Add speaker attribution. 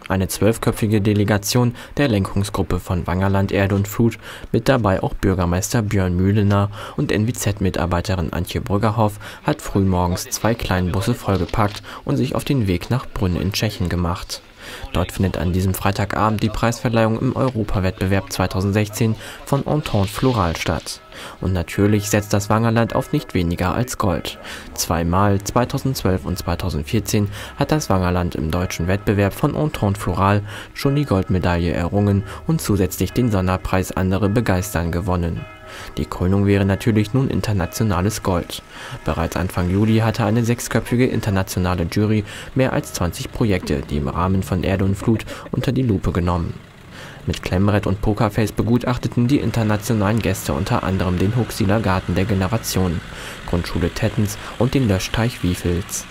Speaker 1: Eine 12-köpfige Delegation der Lenkungsgruppe von Wangerland Erde und Flut, mit dabei auch Bürgermeister Björn Mühlener und NWZ-Mitarbeiterin Antje Brüggerhoff, hat frühmorgens 2 Kleinbusse vollgepackt und sich auf den Weg nach Brünn in Tschechien gemacht. Dort findet an diesem Freitagabend die Preisverleihung im Europawettbewerb 2016 von Entente Floral statt. Und natürlich setzt das Wangerland auf nicht weniger als Gold. Zweimal, 2012 und 2014, hat das Wangerland im deutschen Wettbewerb von Entente Floral schon die Goldmedaille errungen und zusätzlich den Sonderpreis Andere begeistern gewonnen. Die Krönung wäre natürlich nun internationales Gold. Bereits Anfang Juli hatte eine 6-köpfige internationale Jury mehr als 20 Projekte, die im Rahmen von Erde und Flut, unter die Lupe genommen. Mit Klemmbrett und Pokerface begutachteten die internationalen Gäste unter anderem den Huxiller Garten der Generationen, Grundschule Tettens und den Löschteich Wiefels.